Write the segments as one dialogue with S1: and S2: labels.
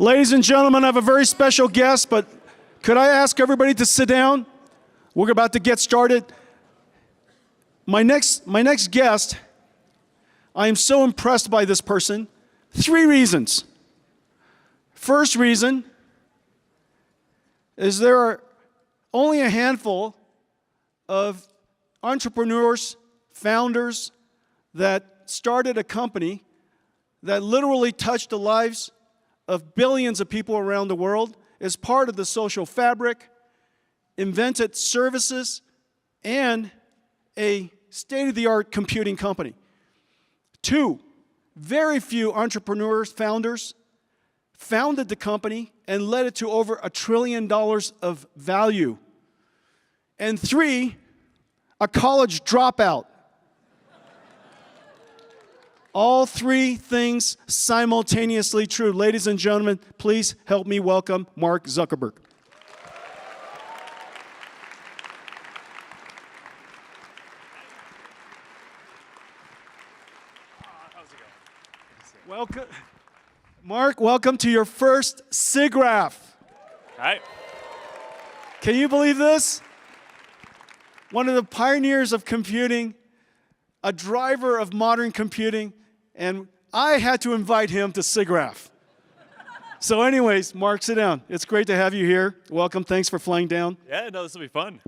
S1: Ladies and gentlemen, I have a very special guest, but could I ask everybody to sit down? We're about to get started. My next guest, I am so impressed by this person. 3 reasons. First reason is there are only a handful of entrepreneurs, founders that started a company that literally touched the lives of billions of people around the world, is part of the social fabric, invented services, and a state-of-the-art computing company. 2, very few entrepreneurs, founders, founded the company and led it to over $1 trillion of value. And 3, a college dropout. All 3 things simultaneously true. Ladies and gentlemen, please help me welcome Mark Zuckerberg. Welcome, Mark, welcome to your first SIGGRAPH.
S2: Hi.
S1: Can you believe this? One of the pioneers of computing, a driver of modern computing, and I had to invite him to SIGGRAPH. So anyways, Mark, sit down. It's great to have you here. Welcome. Thanks for flying down.
S2: Yeah, no, this will be fun.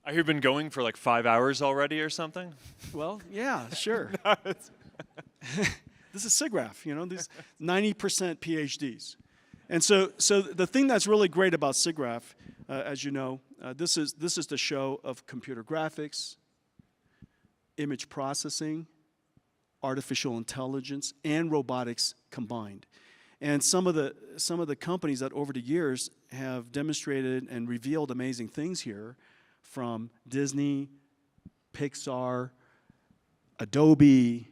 S2: I hear you've been going for like 5 hours already or something?
S1: Well, yeah, sure. This is SIGGRAPH, you know, these 90% PhDs. And so the thing that's really great about SIGGRAPH, as you know, this is the show of computer graphics, image processing, artificial intelligence, and robotics combined. And some of the companies that over the years have demonstrated and revealed amazing things here, from Disney, Pixar, Adobe,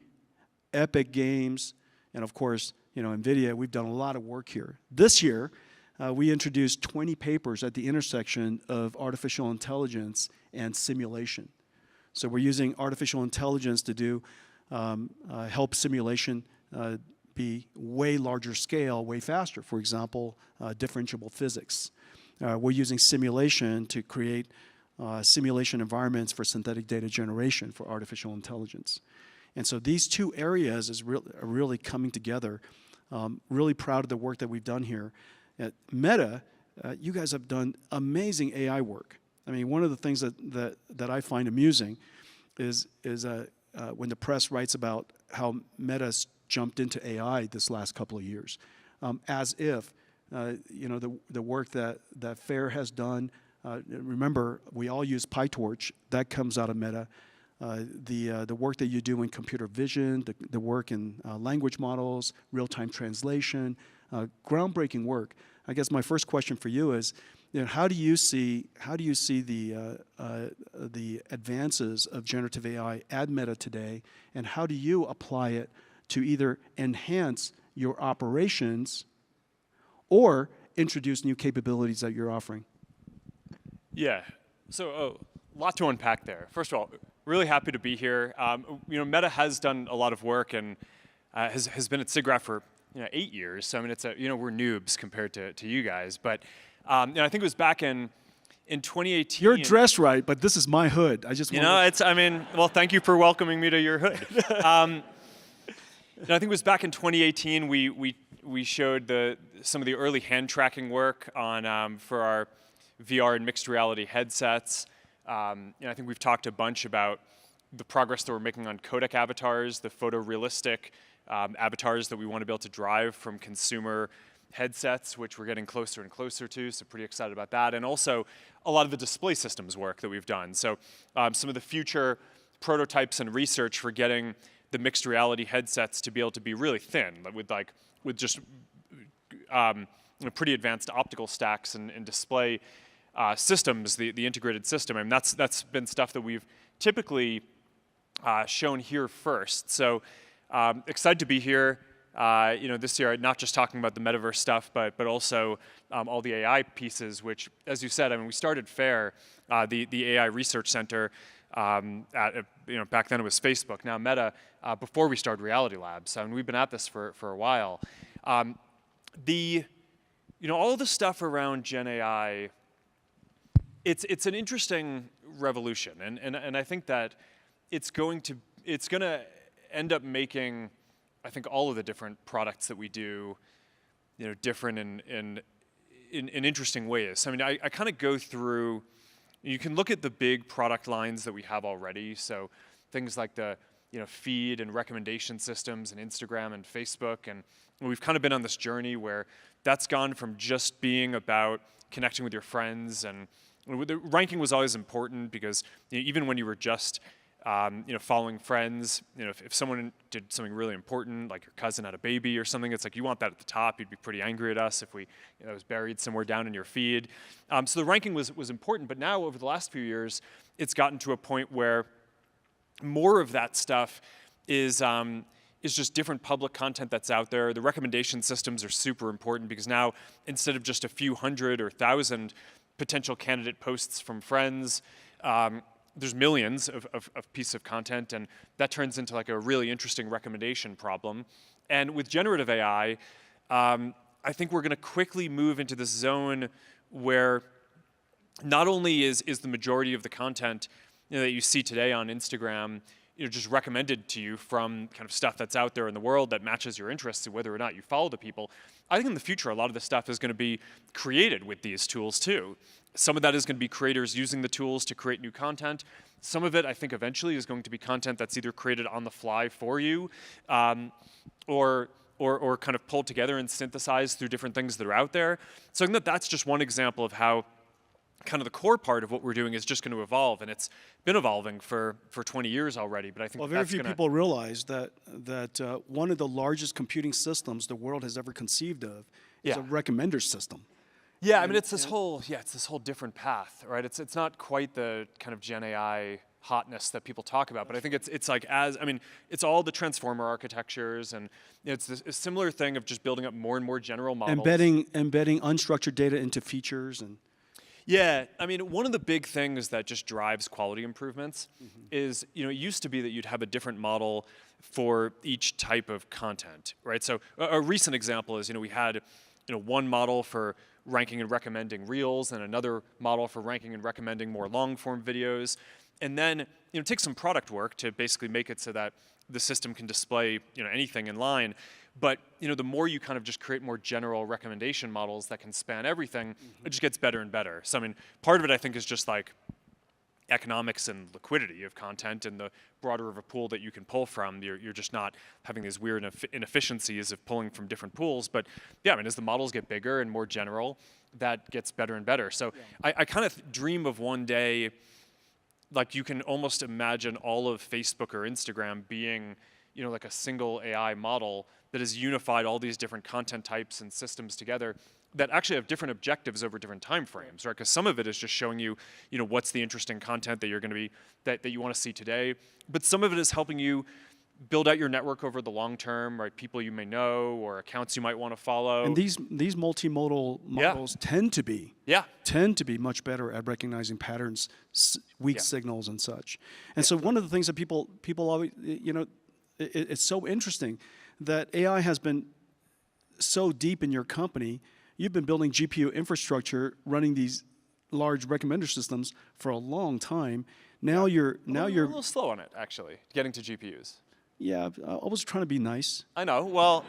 S1: Epic Games, and of course, you know, nvidia. We've done a lot of work here. This year, we introduced 20 papers at the intersection of artificial intelligence and simulation. So we're using artificial intelligence to do help simulation be way larger scale, way faster. For example, differentiable physics. We're using simulation to create simulation environments for synthetic data generation for artificial intelligence. And so these 2 areas are really coming together. Really proud of the work that we've done here. At Meta, you guys have done amazing AI work. I mean, one of the things that I find amusing is when the press writes about how Meta's jumped into AI this last couple of years, as if you know, the work that FAIR has done. Remember, we all use PyTorch. That comes out of Meta. The work that you do in computer vision, the work in language models, real-time translation, groundbreaking work. I guess my first question for you is, you know, how do you see the advances of generative AI at Meta today, and how do you apply it to either enhance your operations or introduce new capabilities that you're offering?
S2: Yeah, so a lot to unpack there. First of all, really happy to be here. You know, Meta has done a lot of work and has been at SIGGRAPH for 8 years. So I mean, it's we're noobs compared to you guys. But I think it was back in 2018.
S1: You're dressed right, but this is my hood. I just
S2: I mean, well, thank you for welcoming me to your hood. I think it was back in 2018 we showed some of the early hand tracking work on for our VR and mixed reality headsets. I think we've talked a bunch about the progress that we're making on codec avatars, the photorealistic avatars that we want to be able to drive from consumer headsets, which we're getting closer and closer to, so pretty excited about that. And also a lot of the display systems work that we've done. So some of the future prototypes and research for getting the mixed reality headsets to be able to be really thin, with just pretty advanced optical stacks and display systems, the integrated system. I mean, that's been stuff that we've typically shown here first. So excited to be here. This year, not just talking about the metaverse stuff, but also all the AI pieces, which, as you said, I mean, we started FAIR, the AI Research Center, back then it was Facebook, now Meta, before we started Reality Labs. And we've been at this for a while. all the stuff around Gen AI, it's an interesting revolution, and I think that it's going to end up making, I think, all of the different products that we do, different in interesting ways. I mean, I kind of go through. You can look at the big product lines that we have already. So things like the feed and recommendation systems and Instagram and Facebook, and we've kind of been on this journey where that's gone from just being about connecting with your friends, and the ranking was always important because even when you were just following friends, if someone did something really important, like your cousin had a baby or something, it's like you want that at the top. You'd be pretty angry at us if it was buried somewhere down in your feed. So the ranking was important, but now over the last few years, it's gotten to a point where more of that stuff is just different public content that's out there. The recommendation systems are super important because now, instead of just a few hundred or 1,000 potential candidate posts from friends, there's millions of pieces of content, and that turns into like a really interesting recommendation problem. And with generative AI, I think we're going to quickly move into this zone where not only is the majority of the content that you see today on Instagram just recommended to you from kind of stuff that's out there in the world that matches your interests and whether or not you follow the people. I think in the future, a lot of this stuff is going to be created with these tools too. Some of that is going to be creators using the tools to create new content. Some of it, I think, eventually is going to be content that's either created on the fly for you, or kind of pulled together and synthesized through different things that are out there. So I think that's just one example of how kind of the core part of what we're doing is just going to evolve, and it's been evolving for 20 years already. But I think
S1: very few people realize that one of the largest computing systems the world has ever conceived of is a recommender system.
S2: Yeah, I mean, it's this whole different path, right? It's not quite the kind of Gen AI hotness that people talk about, but I think it's like it's all the transformer architectures, and it's a similar thing of just building up more and more general models.
S1: Embedding unstructured data into features and.
S2: Yeah, I mean, one of the big things that just drives quality improvements is, it used to be that you'd have a different model for each type of content, right? So a recent example is, we had, one model for ranking and recommending reels and another model for ranking and recommending more long-form videos. And then, it takes some product work to basically make it so that the system can display, anything in line. But the more you kind of just create more general recommendation models that can span everything, it just gets better and better. So I mean, part of it I think is just like economics and liquidity of content, and the broader of a pool that you can pull from, you're just not having these weird inefficiencies of pulling from different pools. But yeah, I mean, as the models get bigger and more general, that gets better and better. So I kind of dream of one day, like you can almost imagine all of Facebook or Instagram being, like a single AI model that has unified all these different content types and systems together that actually have different objectives over different time frames, right? Because some of it is just showing you, what's the interesting content that you're going to be, that you want to see today. But some of it is helping you build out your network over the long term, right? People you may know or accounts you might want to follow.
S1: And these multimodal models tend to be much better at recognizing patterns, weak signals and such. And so one of the things that people always, it's so interesting that AI has been so deep in your company. You've been building GPU infrastructure, running these large recommender systems for a long time. Now you're
S2: a little slow on it, actually, getting to GPUs.
S1: Yeah, I was trying to be nice.
S2: I know. Well,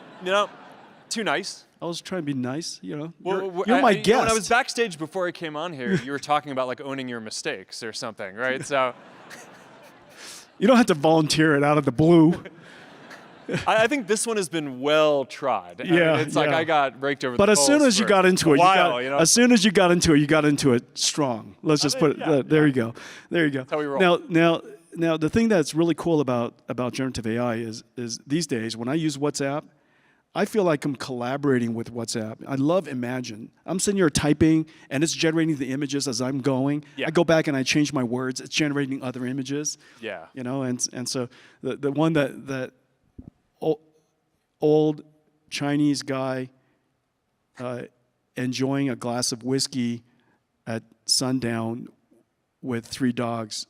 S2: too nice.
S1: I was trying to be nice.
S2: Well,
S1: you're my guest.
S2: When I was backstage before I came on here, you were talking about like owning your mistakes or something, right? So
S1: you don't have to volunteer it out of the blue.
S2: I think this one has been well tried. It's like I got raked over the
S1: But as soon as you got into it,
S2: as
S1: soon as you got into it strong. Let's just put it. There you go. There you go.
S2: That's how we roll.
S1: Now, the thing that's really cool about generative AI is these days when I use WhatsApp, I feel like I'm collaborating with WhatsApp. I love Imagine. I'm sitting here typing, and it's generating the images as I'm going.
S2: Yeah.
S1: I go back and I change my words. It's generating other images.
S2: Yeah.
S1: And so the one that old Chinese guy enjoying a glass of whiskey at sundown with 3 dogs,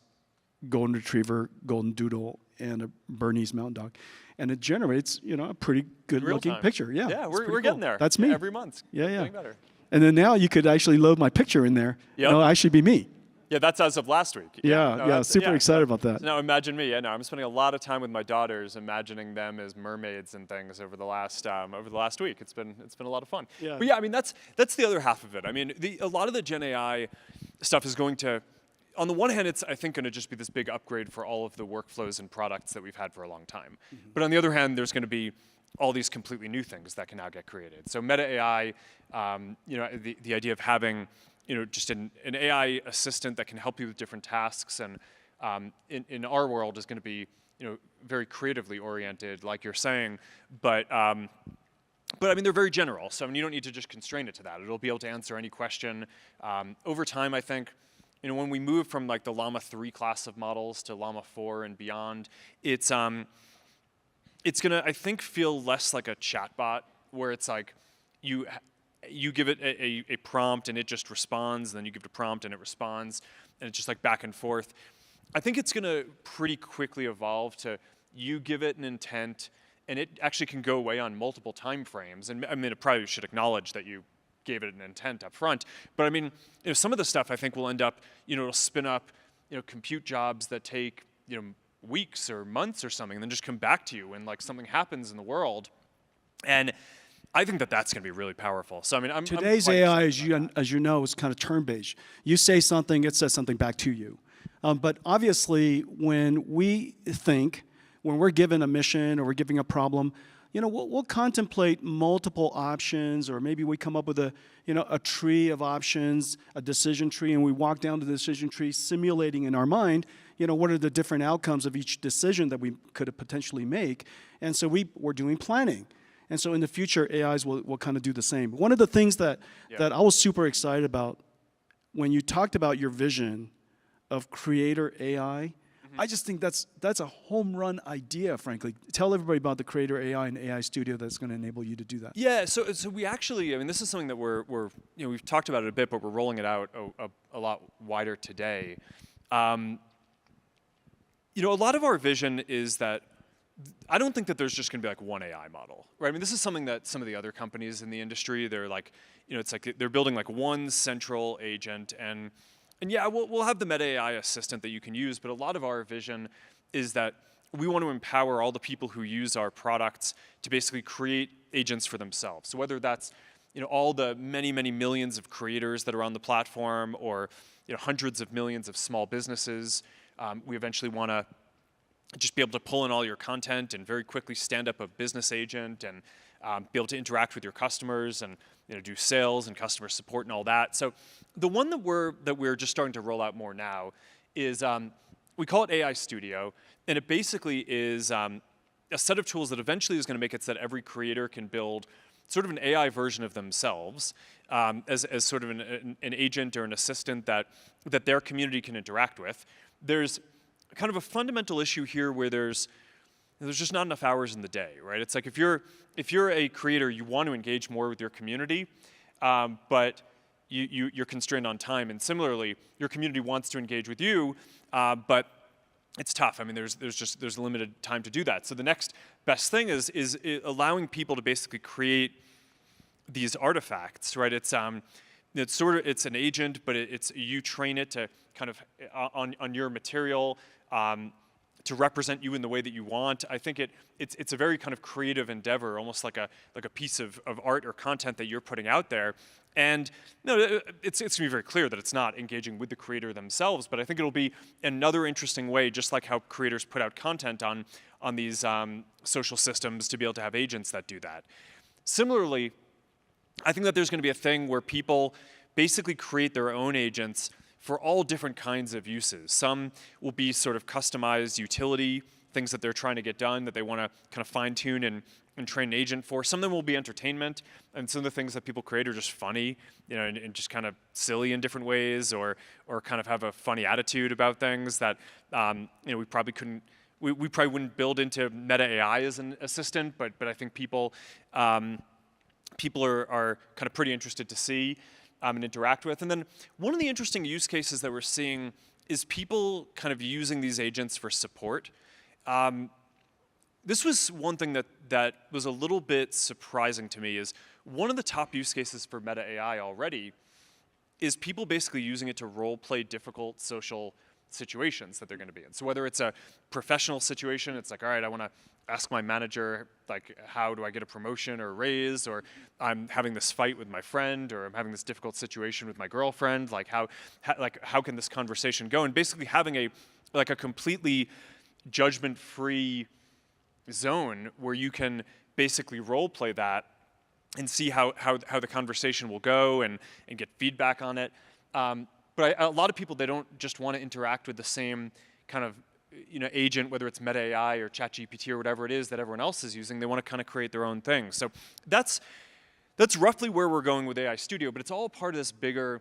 S1: golden retriever, golden doodle, and a Bernese mountain dog. and it generates, a pretty good-looking
S2: time.
S1: picture. Yeah,
S2: Yeah,
S1: it's
S2: we're
S1: pretty
S2: getting
S1: cool.
S2: there.
S1: That's me.
S2: Every month.
S1: Yeah.
S2: Getting better.
S1: And then now you could actually load my picture in there.
S2: Yep.
S1: No, actually be me.
S2: Yeah, that's as of last week.
S1: Yeah, super excited about that.
S2: So now imagine me. Yeah, no, I'm spending a lot of time with my daughters, imagining them as mermaids and things over the last week. It's been a lot of fun.
S1: Yeah.
S2: But yeah, I mean that's the other half of it. I mean, a lot of the Gen AI stuff is going to, on the one hand, it's I think going to just be this big upgrade for all of the workflows and products that we've had for a long time. Mm-hmm. But on the other hand, there's going to be all these completely new things that can now get created. So Meta AI, the idea of having just an AI assistant that can help you with different tasks, and in our world is going to be very creatively oriented, like you're saying, but I mean they're very general. So I mean you don't need to just constrain it to that. It'll be able to answer any question. Over time, I think when we move from like the Llama 3 class of models to Llama 4 and beyond, it's gonna I think feel less like a chatbot where it's like you give it a prompt and it just responds, then you give it a prompt and it responds, and it's just like back and forth. I think it's gonna pretty quickly evolve to you give it an intent and it actually can go away on multiple time frames. And I mean, it probably should acknowledge that you gave it an intent up front. But I mean, some of the stuff I think will end up, it'll spin up, compute jobs that take, weeks or months or something, and then just come back to you when like something happens in the world. And I think that that's going to be really powerful. So I mean,
S1: Today's AI, as you know, is kind of turn-based. You say something, it says something back to you. But obviously, when we're given a mission or we're giving a problem, we'll contemplate multiple options, or maybe we come up with a tree of options, a decision tree, and we walk down the decision tree, simulating in our mind, what are the different outcomes of each decision that we could potentially make. And so we're doing planning. And so in the future, AIs will kind of do the same. One of the things that I was super excited about when you talked about your vision of creator AI, I just think that's a home run idea, frankly. Tell everybody about the Creator AI and AI Studio that's going to enable you to do that.
S2: Yeah, so we actually, I mean, this is something that we've talked about it a bit, but we're rolling it out a lot wider today. A lot of our vision is that I don't think that there's just going to be like one AI model, right? I mean, this is something that some of the other companies in the industry, they're like, it's like they're building like one central agent, and yeah, we'll have the Meta AI assistant that you can use, but a lot of our vision is that we want to empower all the people who use our products to basically create agents for themselves. So whether that's all the many, many millions of creators that are on the platform, or hundreds of millions of small businesses, we eventually want to just be able to pull in all your content and very quickly stand up a business agent and be able to interact with your customers and do sales and customer support and all that. So the one that we're just starting to roll out more now is we call it AI Studio, and it basically is a set of tools that eventually is going to make it so that every creator can build sort of an AI version of themselves as sort of an agent or an assistant that their community can interact with. There's kind of a fundamental issue here where there's just not enough hours in the day, right? It's like if you're a creator, you want to engage more with your community, but you're constrained on time. And similarly, your community wants to engage with you, but it's tough. I mean, there's limited time to do that. So the next best thing is allowing people to basically create these artifacts, right? It's an agent, but you train it to kind of on your material. To represent you in the way that you want. I think it's a very kind of creative endeavor, almost like a piece of art or content that you're putting out there. And it's going to be very clear that it's not engaging with the creator themselves, but I think it'll be another interesting way, just like how creators put out content on these social systems, to be able to have agents that do that. Similarly, I think that there's going to be a thing where people basically create their own agents for all different kinds of uses. Some will be sort of customized utility, things that they're trying to get done that they want to kind of fine tune and train an agent for. Some of them will be entertainment, and some of the things that people create are just funny, and just kind of silly in different ways, or kind of have a funny attitude about things that we probably couldn't. We probably wouldn't build into Meta AI as an assistant, but I think people are kind of pretty interested to see and interact with. And then one of the interesting use cases that we're seeing is people kind of using these agents for support. this was one thing that was a little bit surprising to me. Is one of the top use cases for Meta AI already is people basically using it to role play difficult social situations that they're going to be in. So whether it's a professional situation, it's like, all right, I want to ask my manager, like, how do I get a promotion or a raise, or I'm having this fight with my friend, or I'm having this difficult situation with my girlfriend, like how can this conversation go? And basically having a completely judgment-free zone where you can basically role play that and see how the conversation will go and get feedback on it. But a lot of people, they don't just want to interact with the same kind of agent, whether it's Meta AI or ChatGPT or whatever it is that everyone else is using. They want to kind of create their own thing. So that's roughly where we're going with AI Studio, but it's all part of this bigger,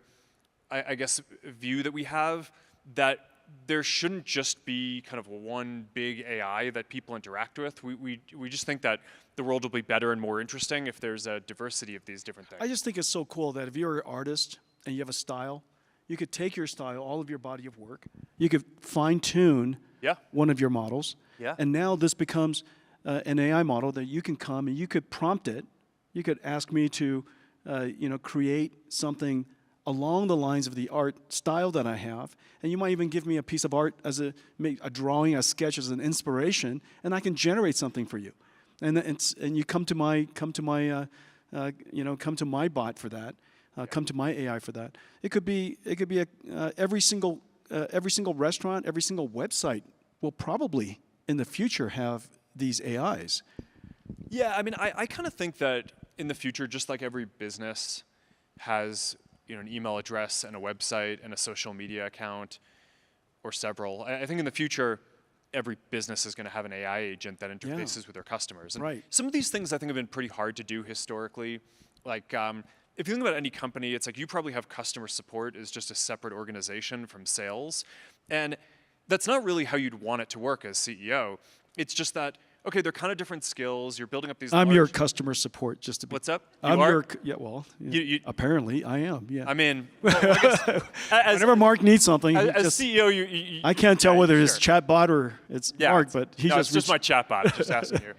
S2: I guess, view that we have, that there shouldn't just be kind of one big AI that people interact with. We just think that the world will be better and more interesting if there's a diversity of these different things.
S1: I just think it's so cool that if you're an artist and you have a style, you could take your style, all of your body of work, you could fine-tune one of your models, and now this becomes an AI model that you can come and you could prompt it. You could ask me to, create something along the lines of the art style that I have, and you might even give me a piece of art as a drawing, a sketch as an inspiration, and I can generate something for you, and you come to my bot for that. Come to my AI for that. It could be every single restaurant, every single website will probably in the future have these AIs.
S2: Yeah, I mean, I kind of think that in the future, just like every business has an email address and a website and a social media account, or several. I think in the future, every business is going to have an AI agent that interfaces with their customers. And some of these things I think have been pretty hard to do historically, like. If you think about any company, it's like you probably have customer support as just a separate organization from sales. And that's not really how you'd want it to work as CEO. It's just that, okay, they're kind of different skills. You're building up these
S1: I'm your customer support, just to be.
S2: What's up?
S1: Apparently I am, yeah.
S2: I mean, well,
S1: whenever Mark needs something,
S2: as CEO,
S1: I can't tell whether it's chatbot or it's Mark, but
S2: it's just my chatbot just asking you.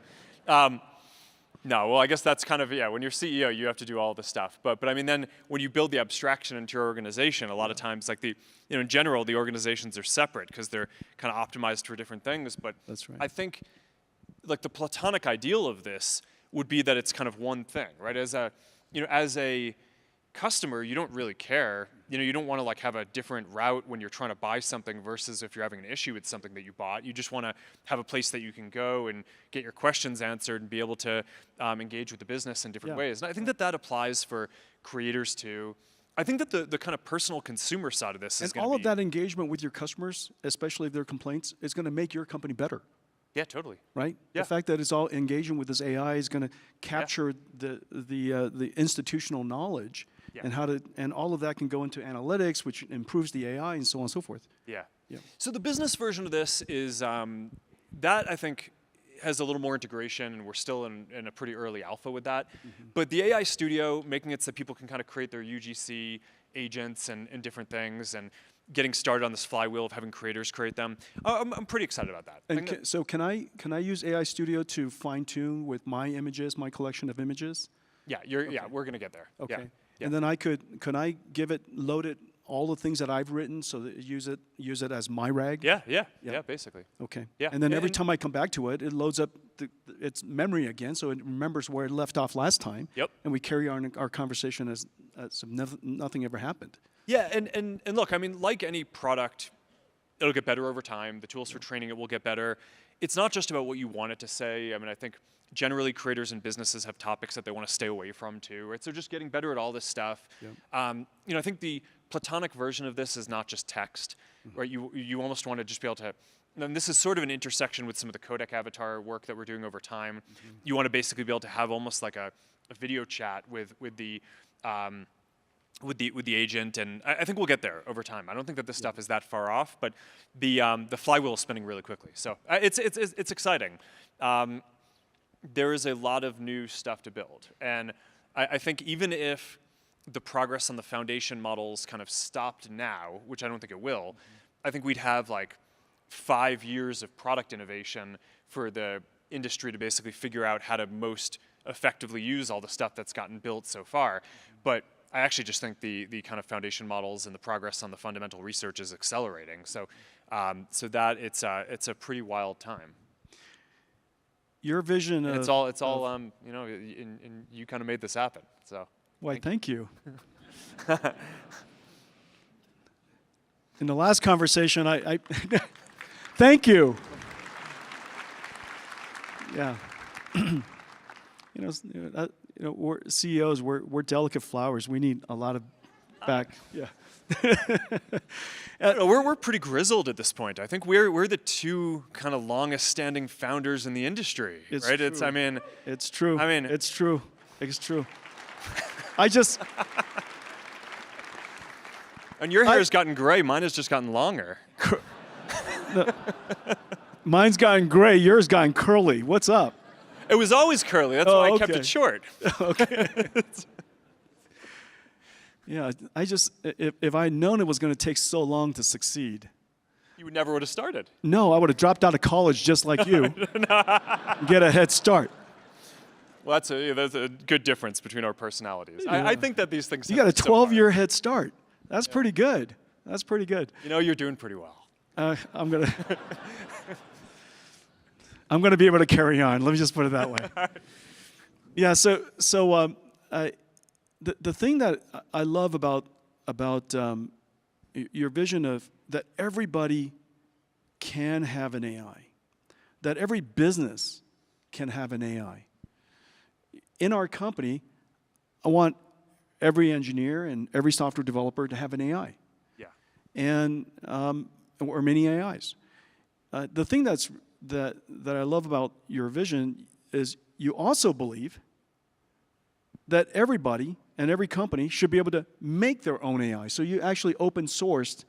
S2: No, well, I guess that's kind of, when you're CEO, you have to do all this stuff. But I mean, then when you build the abstraction into your organization, a lot of times, like in general, the organizations are separate because they're kind of optimized for different things. But
S1: that's right.
S2: I think, like, the platonic ideal of this would be that it's kind of one thing, right? As a customer, you don't really care. You don't want to like have a different route when you're trying to buy something versus if you're having an issue with something that you bought. You just want to have a place that you can go and get your questions answered and be able to engage with the business in different ways. And I think that applies for creators too. I think that the kind of personal consumer side of this is going to be...
S1: all of that engagement with your customers, especially if they're complaints, is going to make your company better.
S2: Yeah, totally.
S1: Right?
S2: Yeah.
S1: The fact that it's all engaging with this AI is going to capture the institutional knowledge and all of that can go into analytics, which improves the AI and so on and so forth.
S2: Yeah. So the business version of this is that I think has a little more integration, and we're still in a pretty early alpha with that. But the AI Studio, making it so people can kind of create their UGC agents and different things, and getting started on this flywheel of having creators create them. I'm pretty excited about that.
S1: And so can I use AI Studio to fine tune with my images, my collection of images?
S2: Yeah, we're gonna get there.
S1: Okay.
S2: Yeah.
S1: And then could I load it all the things that I've written so that use it as my RAG?
S2: Yeah, basically.
S1: Okay.
S2: Yeah.
S1: And then every time I come back to it, it loads up its memory again, so it remembers where it left off last time.
S2: Yep.
S1: And we carry on our conversation as if nothing ever happened.
S2: Yeah, and look, I mean, like any product, it'll get better over time. The tools for training it will get better. It's not just about what you want it to say. I mean, I think generally creators and businesses have topics that they want to stay away from too, right? So just getting better at all this stuff.
S1: Yep.
S2: I think the platonic version of this is not just text, right? You almost want to just be able to, and this is sort of an intersection with some of the codec avatar work that we're doing over time. You want to basically be able to have almost like a video chat with the agent, and I think we'll get there over time. I don't think that this stuff is that far off, but the flywheel is spinning really quickly. So it's exciting. There is a lot of new stuff to build, and I think even if the progress on the foundation models kind of stopped now, which I don't think it will, I think we'd have like 5 years of product innovation for the industry to basically figure out how to most effectively use all the stuff that's gotten built so far. But I actually just think the kind of foundation models and the progress on the fundamental research is accelerating. So, so that it's a pretty wild time.
S1: Your vision
S2: And
S1: of...
S2: it's all you know, and you kind of made this happen, so.
S1: Why, thank you. In the last conversation, I thank you. Yeah. We're CEOs, we're delicate flowers. We need a lot of back. Yeah.
S2: We're pretty grizzled at this point. I think we're the two kind of longest standing founders in the industry,
S1: It's
S2: right?
S1: true.
S2: It's true.
S1: It's true. It's true. I just...
S2: And your hair has gotten gray. Mine has just gotten longer.
S1: Mine's gotten gray. Yours gotten curly. What's up?
S2: It was always curly. That's why I kept it short.
S1: Okay. Yeah, I just, if I'd known it was going to take so long to succeed.
S2: You never would have started.
S1: No, I would have dropped out of college just like you. Get a head start.
S2: Well, that's a good difference between our personalities.
S1: Yeah.
S2: I think that these things.
S1: You got a 12-year head start. That's pretty good. That's pretty good.
S2: You know, you're doing pretty well.
S1: I'm gonna be able to carry on. Let me just put it that way. Yeah. So the thing that I love about your vision of that everybody can have an AI, that every business can have an AI. In our company, I want every engineer and every software developer to have an AI.
S2: Yeah.
S1: And or many AIs. The thing that I love about your vision is you also believe that everybody and every company should be able to make their own AI. So you actually open sourced.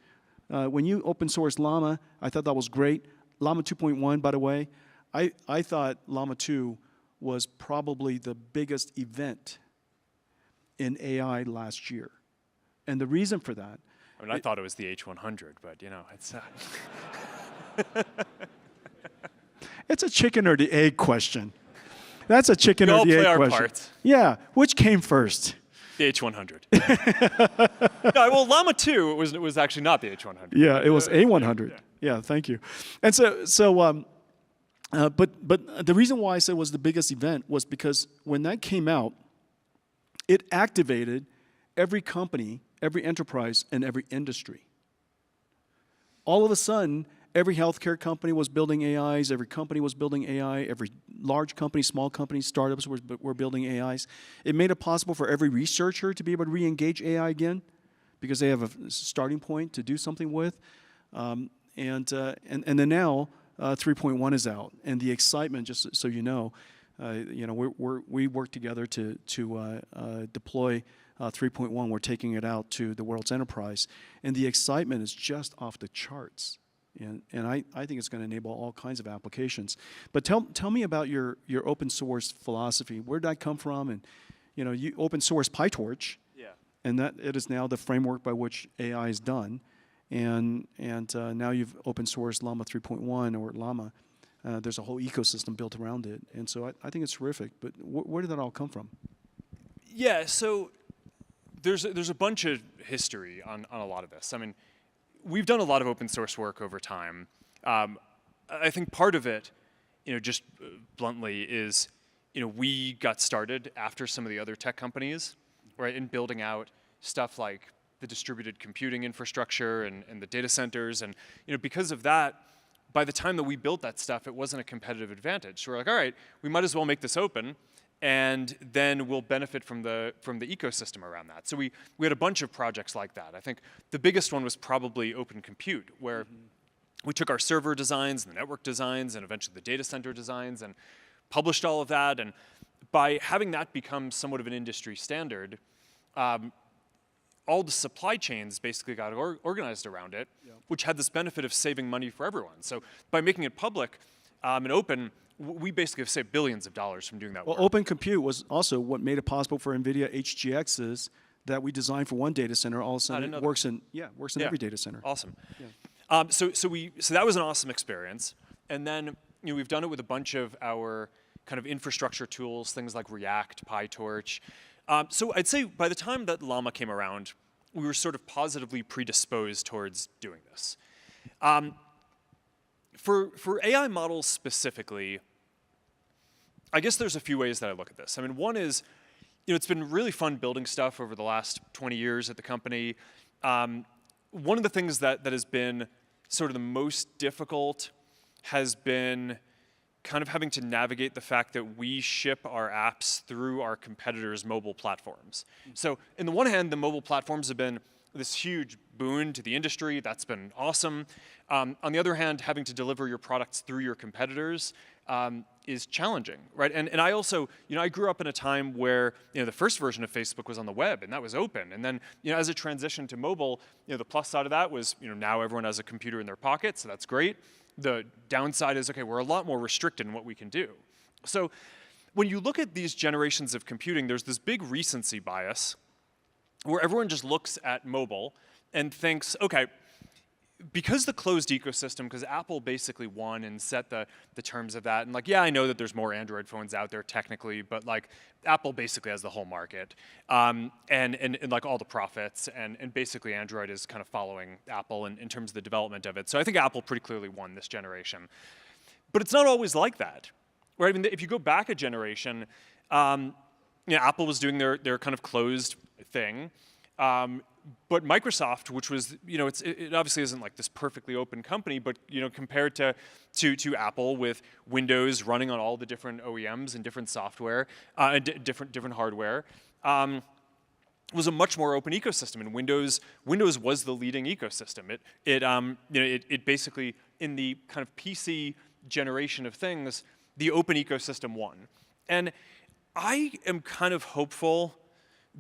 S1: When you open sourced Llama, I thought that was great. Llama 2.1, by the way, I thought Llama 2 was probably the biggest event in AI last year. And the reason for that...
S2: I mean, I thought it was the H100, but, you know, it's...
S1: It's a chicken or the egg question. That's a chicken
S2: We
S1: or
S2: all
S1: the
S2: play
S1: egg
S2: our
S1: question.
S2: parts.
S1: Yeah, which came first?
S2: The H100. No, well, Llama 2 was actually not the H100.
S1: Yeah, it was A100. Yeah, thank you. And but the reason why I said it was the biggest event was because when that came out, it activated every company, every enterprise, and every industry. All of a sudden, every healthcare company was building AIs, every company was building AI, every large company, small company, startups were building AIs. It made it possible for every researcher to be able to re-engage AI again because they have a starting point to do something with. And then now, 3.1 is out, and the excitement, just so you know, we work together to deploy 3.1. We're taking it out to the world's enterprise, and the excitement is just off the charts. And I think it's going to enable all kinds of applications. But tell me about your open source philosophy. Where did that come from? And you open source PyTorch, and that it is now the framework by which AI is done. And now you've open sourced Llama 3.1 or Llama. There's a whole ecosystem built around it, and so I think it's terrific. But where did that all come from?
S2: Yeah, so there's a bunch of history on a lot of this. I mean, we've done a lot of open source work over time. I think part of it, just bluntly, is we got started after some of the other tech companies, right, in building out stuff like the distributed computing infrastructure and the data centers, and because of that, by the time that we built that stuff, it wasn't a competitive advantage. So we're like, all right, we might as well make this open, and then we'll benefit from the ecosystem around that. So we had a bunch of projects like that. I think the biggest one was probably Open Compute, where we took our server designs and the network designs and eventually the data center designs and published all of that. And by having that become somewhat of an industry standard, all the supply chains basically got organized around it, which had this benefit of saving money for everyone. So by making it public and open, we basically have saved billions of dollars from doing that work.
S1: Well, Open Compute was also what made it possible for NVIDIA HGXs that we designed for one data center. All of a sudden, it works in every data center.
S2: Awesome.
S1: Yeah.
S2: So that was an awesome experience. And then we've done it with a bunch of our kind of infrastructure tools, things like React, PyTorch. So I'd say by the time that Llama came around, we were sort of positively predisposed towards doing this. For AI models specifically, I guess there's a few ways that I look at this. I mean, one is, it's been really fun building stuff over the last 20 years at the company. One of the things that has been sort of the most difficult has been kind of having to navigate the fact that we ship our apps through our competitors' mobile platforms. So on the one hand, the mobile platforms have been this huge boon to the industry. That's been awesome. On the other hand, having to deliver your products through your competitors is challenging, right? And I also, I grew up in a time where, the first version of Facebook was on the web, and that was open. And then, as it transitioned to mobile, the plus side of that was, now everyone has a computer in their pocket, so that's great. The downside is, okay, we're a lot more restricted in what we can do. So when you look at these generations of computing, there's this big recency bias where everyone just looks at mobile and thinks, okay, because the closed ecosystem, because Apple basically won and set the terms of that, and yeah, I know that there's more Android phones out there technically, but Apple basically has the whole market, and all the profits, and basically Android is kind of following Apple in terms of the development of it. So I think Apple pretty clearly won this generation. But it's not always like that, right? I mean, if you go back a generation, Apple was doing their kind of closed thing. But Microsoft, which was, it obviously isn't like this perfectly open company, but compared to Apple with Windows running on all the different OEMs and different software, different hardware, was a much more open ecosystem. And Windows was the leading ecosystem. It basically, in the kind of PC generation of things, the open ecosystem won. And I am kind of hopeful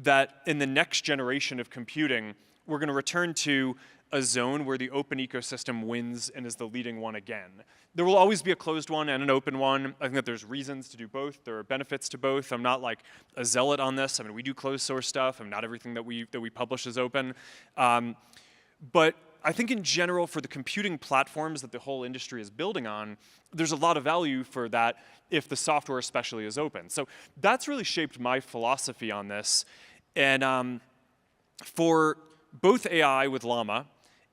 S2: that in the next generation of computing, we're going to return to a zone where the open ecosystem wins and is the leading one again. There will always be a closed one and an open one. I think that there's reasons to do both. There are benefits to both. I'm not like a zealot on this. I mean, we do closed source stuff, and not everything that we publish is open. But I think in general, for the computing platforms that the whole industry is building on, there's a lot of value for that if the software especially is open. So that's really shaped my philosophy on this. And for both AI with Llama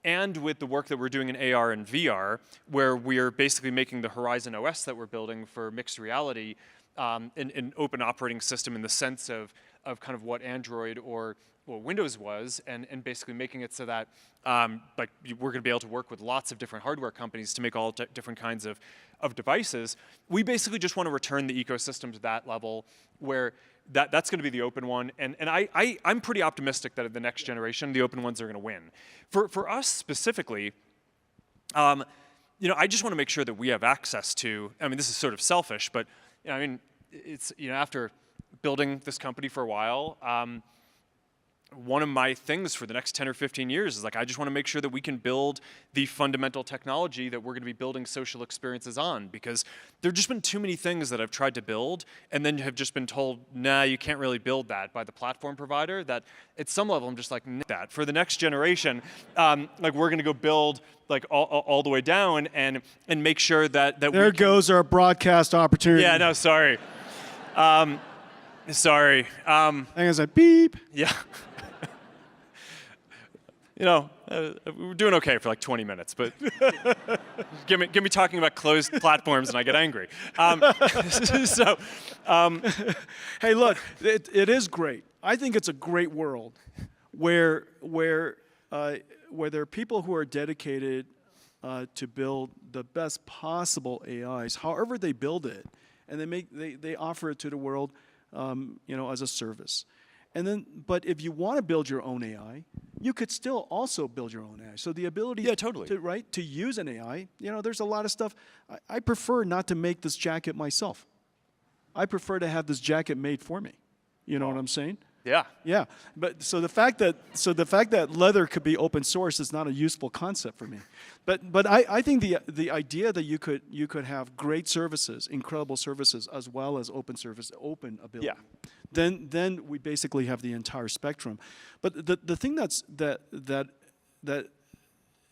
S2: and with the work that we're doing in AR and VR, where we're basically making the Horizon OS that we're building for mixed reality an open operating system in the sense of kind of what Android or Windows was, and basically making it so that we're going to be able to work with lots of different hardware companies to make all different kinds of devices. We basically just want to return the ecosystem to that level where that's going to be the open one. And I'm pretty optimistic that in the next generation, the open ones are going to win. For us specifically, I just want to make sure that we have access to, I mean, this is sort of selfish, but I mean, it's, after building this company for a while, one of my things for the next 10 or 15 years is I just want to make sure that we can build the fundamental technology that we're going to be building social experiences on, because there have just been too many things that I've tried to build and then have just been told, nah, you can't really build that by the platform provider, that at some level I'm just like, nah. That for the next generation, we're going to go build all the way down and make sure that
S1: there goes our broadcast opportunity.
S2: Yeah, no, sorry. Sorry.
S1: I was like, beep.
S2: Yeah. We're doing okay for 20 minutes, but give me talking about closed platforms and I get angry.
S1: Hey, look, it is great. I think it's a great world where there are people who are dedicated to build the best possible AIs, however they build it, and they offer it to the world, as a service. And then, but if you want to build your own AI, you could still also build your own AI. So the ability to use an AI, there's a lot of stuff. I prefer not to make this jacket myself. I prefer to have this jacket made for me. You know what I'm saying?
S2: Yeah.
S1: Yeah. But so the fact that leather could be open source is not a useful concept for me. But I think the idea that you could have great services, incredible services, as well as open ability.
S2: Yeah.
S1: Then we basically have the entire spectrum. But the thing that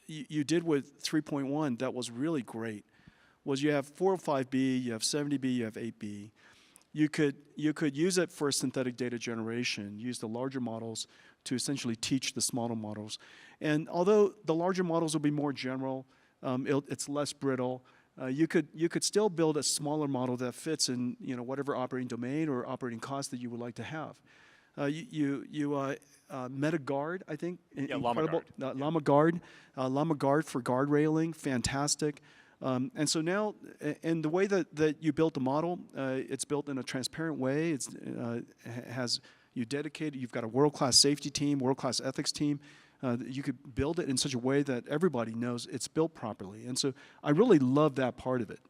S1: you did with 3.1 that was really great was you have 405B, you have 70B, you have 8B. You could use it for synthetic data generation, use the larger models to essentially teach the smaller models. And although the larger models will be more general, it's less brittle, you could still build a smaller model that fits in whatever operating domain or operating cost that you would like to have. MetaGuard, I think, incredible. Llama Guard for guard railing, fantastic. And so now, and the way that you built the model, it's built in a transparent way. It's you've got a world-class safety team, world-class ethics team. You could build it in such a way that everybody knows it's built properly. And so I really love that part of it.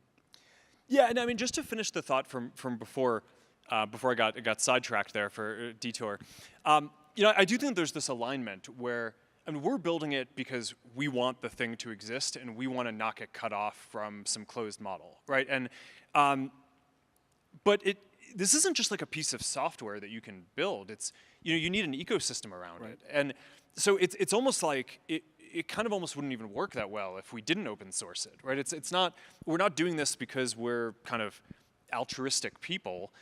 S2: Yeah, and I mean, just to finish the thought from before I got sidetracked there for a detour, I do think there's this alignment where, I mean, we're building it because we want the thing to exist and we want to not get cut off from some closed model, right? And but this isn't just like a piece of software that you can build. It's you need an ecosystem around it, and so it's almost like it kind of almost wouldn't even work that well if we didn't open source it, right? We're not doing this because we're kind of altruistic people,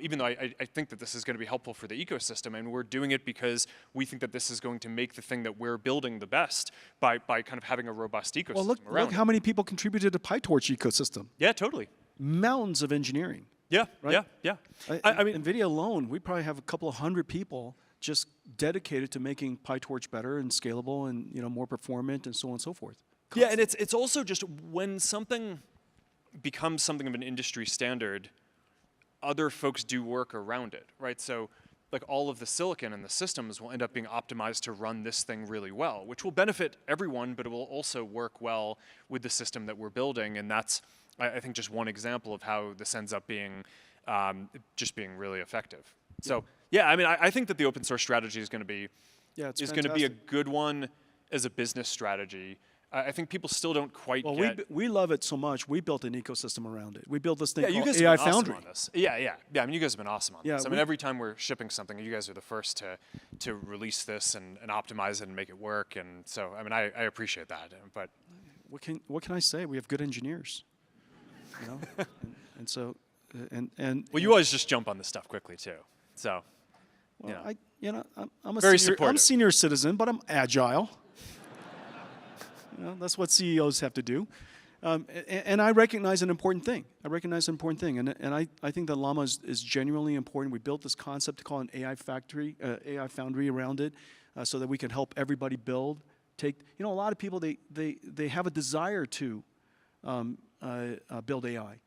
S2: even though I think that this is going to be helpful for the ecosystem, and we're doing it because we think that this is going to make the thing that we're building the best by kind of having a robust ecosystem
S1: well,
S2: around
S1: look how many people contributed to PyTorch ecosystem.
S2: Yeah, totally.
S1: Mountains of engineering.
S2: Yeah,
S1: right?
S2: yeah.
S1: I mean, NVIDIA alone, we probably have a couple of hundred people just dedicated to making PyTorch better and scalable and more performant and so on and so forth.
S2: Yeah, and it's also just when something becomes something of an industry standard, other folks do work around it, right? So like all of the silicon and the systems will end up being optimized to run this thing really well, which will benefit everyone, but it will also work well with the system that we're building. And that's, I think, just one example of how this ends up being just being really effective. So yeah, I mean, I think that the open source strategy is going to be a good one as a business strategy. I think people still don't quite get.
S1: We love it so much. We built an ecosystem around it. We built this thing called
S2: AI
S1: Foundry.
S2: Awesome on this. Yeah. I mean, you guys have been awesome on this. I mean, every time we're shipping something, you guys are the first to release this and optimize it and make it work. And so, I mean, I appreciate that. But
S1: what can I say? We have good engineers. And so,
S2: well, you always just jump on this stuff quickly too. So,
S1: I'm a
S2: very
S1: senior,
S2: supportive.
S1: I'm a senior citizen, but I'm agile. That's what CEOs have to do. And I recognize an important thing. And I think that Llama is genuinely important. We built this concept to call an AI factory, AI foundry around it, so that we can help everybody build. A lot of people, they have a desire to build AI.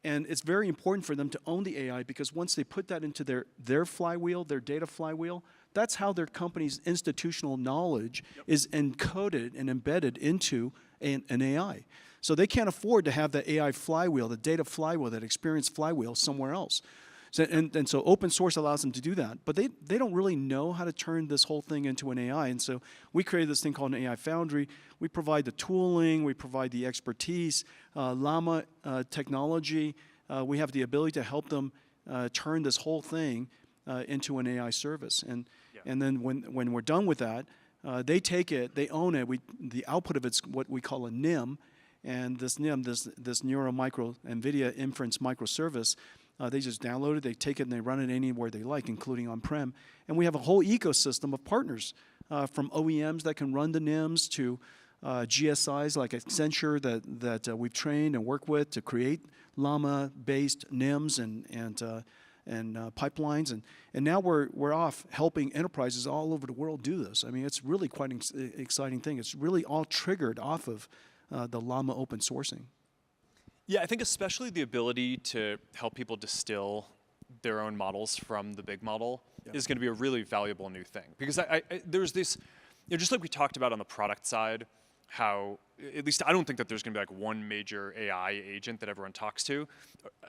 S1: And it's very important for them to own the AI, because once they put that into their flywheel, their data flywheel, that's how their company's institutional knowledge is encoded and embedded into an AI. So they can't afford to have that AI flywheel, the data flywheel, that experience flywheel somewhere else. So, and so open source allows them to do that. But they don't really know how to turn this whole thing into an AI. And so we created this thing called an AI Foundry. We provide the tooling. We provide the expertise. Llama technology. We have the ability to help them turn this whole thing into an AI service. And then when we're done with that, they take it, they own it. The output of it's what we call a NIM. And this NIM, this Neuro Micro NVIDIA Inference Microservice, they just download it, they take it, and they run it anywhere they like, including on-prem. And we have a whole ecosystem of partners, from OEMs that can run the NIMs to GSIs like Accenture that we've trained and worked with to create Llama-based NIMs and pipelines, and now we're off helping enterprises all over the world do this. I mean, it's really quite an exciting thing. It's really all triggered off of the Llama open sourcing.
S2: Yeah, I think especially the ability to help people distill their own models from the big model is going to be a really valuable new thing. Because there's this, just like we talked about on the product side, how, at least I don't think that there's going to be like one major AI agent that everyone talks to.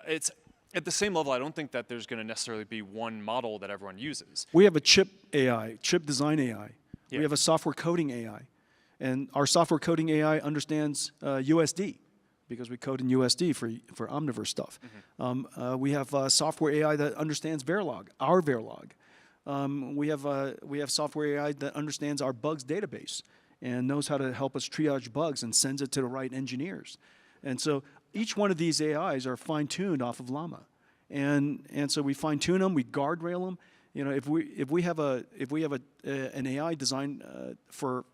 S2: It's at the same level, I don't think that there's going to necessarily be one model that everyone uses.
S1: We have a chip AI, chip design AI. Yeah. We have a software coding AI. And our software coding AI understands USD, because we code in USD for Omniverse stuff. Mm-hmm. We have software AI that understands Verilog, our Verilog. We have software AI that understands our bugs database and knows how to help us triage bugs and sends it to the right engineers. And so each one of these AIs are fine-tuned off of Llama, and so we fine-tune them, we guardrail them. You know, if we have an AI design for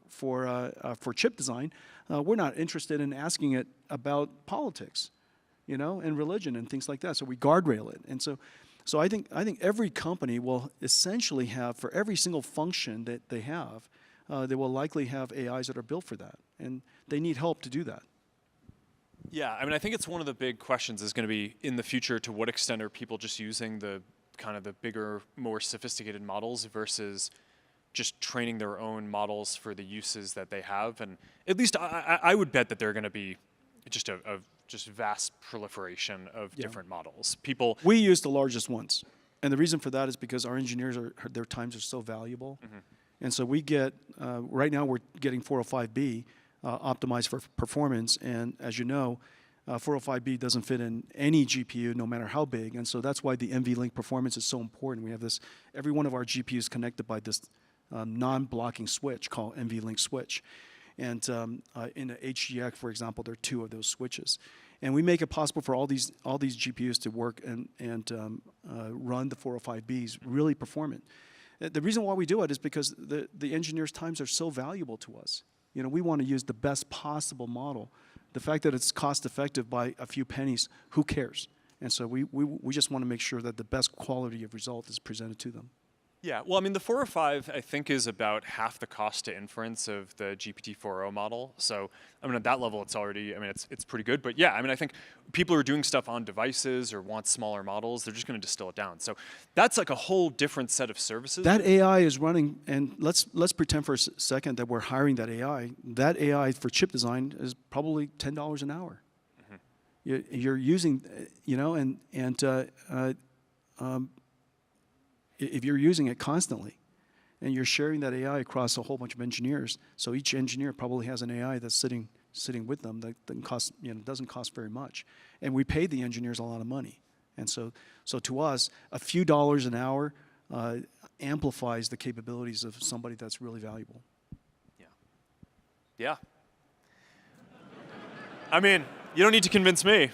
S1: chip design, we're not interested in asking it about politics, you know, and religion and things like that. So we guardrail it, and so I think every company will essentially have, for every single function that they have, they will likely have AIs that are built for that, and they need help to do that.
S2: Yeah, I mean, I think it's one of the big questions is going to be in the future, to what extent are people just using the kind of the bigger, more sophisticated models versus just training their own models for the uses that they have. And at least I would bet that they're going to be just a vast proliferation of different models.
S1: We use the largest ones. And the reason for that is because our engineers, their times are so valuable. And so we get, right now we're getting 405B optimized for performance. And as you know, 405B doesn't fit in any GPU, no matter how big, and so that's why the NVLink performance is so important. We have this, every one of our GPUs connected by this non-blocking switch called NVLink switch. And in the HGX, for example, there are 2 of those switches. And we make it possible for all these GPUs to work and run the 405Bs really performant. The reason why we do it is because the engineers' times are so valuable to us. You know, we want to use the best possible model. The fact that it's cost effective by a few pennies, who cares? And so we just want to make sure that the best quality of result is presented to them.
S2: Yeah, well, I mean, the 405, I think, is about half the cost to inference of the GPT-4o model. So, I mean, at that level, it's already, I mean, it's pretty good. But yeah, I mean, I think people who are doing stuff on devices or want smaller models, they're just going to distill it down. So that's like a whole different set of services.
S1: That AI is running, and let's pretend for a second that we're hiring that AI. That AI for chip design is probably $10 an hour. You're using, you know, if you're using it constantly, and you're sharing that AI across a whole bunch of engineers, so each engineer probably has an AI that's sitting with them that doesn't cost very much, and we pay the engineers a lot of money, and so to us, a few dollars an hour amplifies the capabilities of somebody that's really valuable.
S2: Yeah. I mean, you don't need to convince me.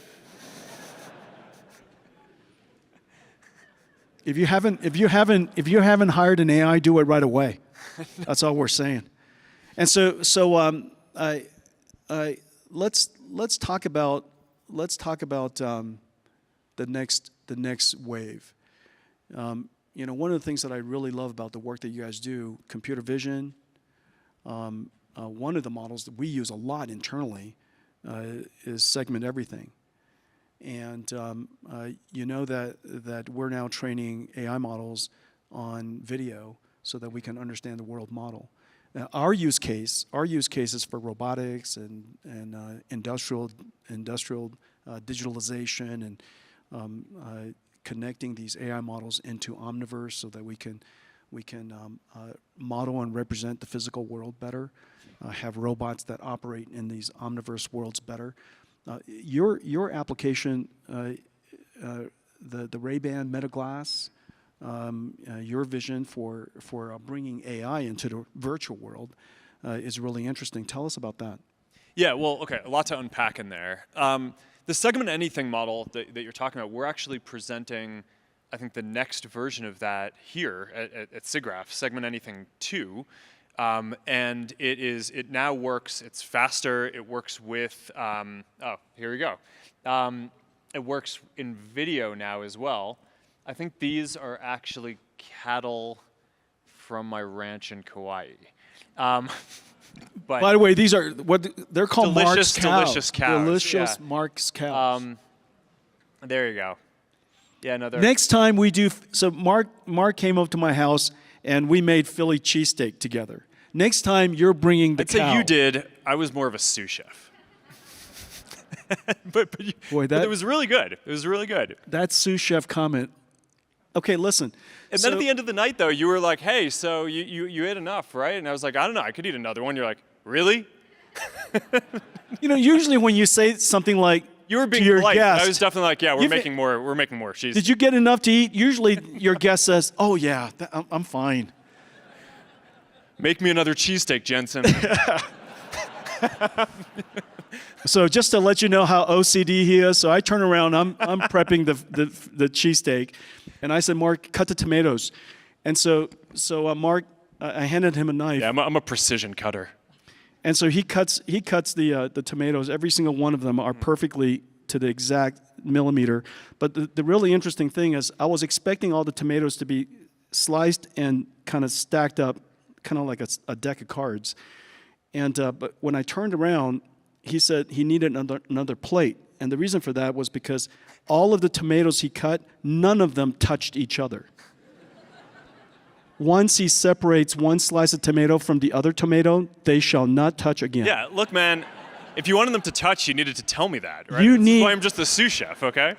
S1: If you haven't hired an AI, do it right away. That's all we're saying. And so let's talk about the next wave. You know, one of the things that I really love about the work that you guys do, computer vision. One of the models that we use a lot internally is segment everything. And you know that we're now training AI models on video so that we can understand the world model. Now, our use case is for robotics and industrial digitalization and connecting these AI models into Omniverse so that we can model and represent the physical world better, have robots that operate in these Omniverse worlds better. Your application, the Ray-Ban Meta Glass, your vision for bringing AI into the virtual world is really interesting. Tell us about that.
S2: Yeah, well, okay, a lot to unpack in there. The segment anything model that you're talking about, we're actually presenting, I think, the next version of that here at SIGGRAPH, Segment Anything 2. And it now works, it's faster, it works with, oh, here we go. It works in video now as well. I think these are actually cattle from my ranch in Kauai. But
S1: by the way, these are what they're called.
S2: Delicious,
S1: Mark's
S2: delicious cows.
S1: Delicious
S2: Yeah.
S1: Mark's cows.
S2: There you go. Yeah, no.
S1: Next time we do, so Mark came up to my house and we made Philly cheesesteak together. Next time you're bringing the
S2: I'd
S1: cow.
S2: say you did. I was more of a sous chef. but it was really good. It was really good.
S1: That sous chef comment. Okay, listen.
S2: And then at the end of the night, though, you were like, hey, so you ate enough, right? And I was like, I don't know, I could eat another one. You're like, really?
S1: You know, usually when you say something like,
S2: you were being
S1: to your
S2: polite.
S1: guest,
S2: I was definitely like, yeah, we're making more.
S1: Did you get enough to eat? Usually your guest says, oh yeah, I'm fine.
S2: Make me another cheesesteak, Jensen.
S1: So just to let you know how OCD he is, so I turn around, I'm prepping the cheesesteak, and I said, Mark, cut the tomatoes. And so Mark, I handed him a knife.
S2: Yeah, I'm a precision cutter.
S1: And so he cuts the tomatoes. Every single one of them are perfectly to the exact millimeter. But the really interesting thing is I was expecting all the tomatoes to be sliced and kind of stacked up, kind of like a deck of cards. And but when I turned around, he said he needed another plate. And the reason for that was because all of the tomatoes he cut, none of them touched each other. Once he separates one slice of tomato from the other tomato, they shall not touch again.
S2: Yeah, look, man, if you wanted them to touch, you needed to tell me that, right?
S1: That's
S2: why I'm just a sous chef, okay?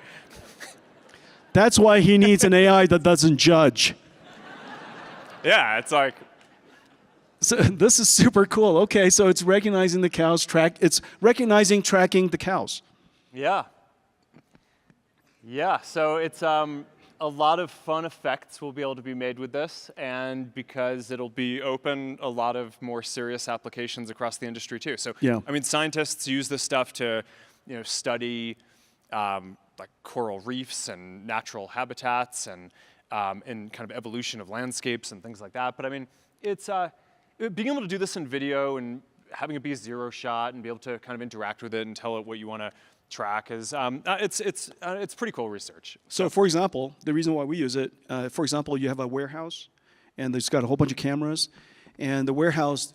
S1: That's why he needs an AI that doesn't judge.
S2: Yeah, it's like...
S1: So this is super cool. Okay, so it's recognizing the cows, it's recognizing, tracking the cows.
S2: Yeah. Yeah, so it's a lot of fun effects will be able to be made with this, and because it'll be open, a lot of more serious applications across the industry too. So,
S1: yeah.
S2: I mean, scientists use this stuff to, study like coral reefs and natural habitats and kind of evolution of landscapes and things like that. But I mean, it's being able to do this in video and having it be a zero shot and be able to kind of interact with it and tell it what you want to track is it's pretty cool research.
S1: So for example, the reason why we use it, for example, you have a warehouse and there's got a whole bunch of cameras, and the warehouse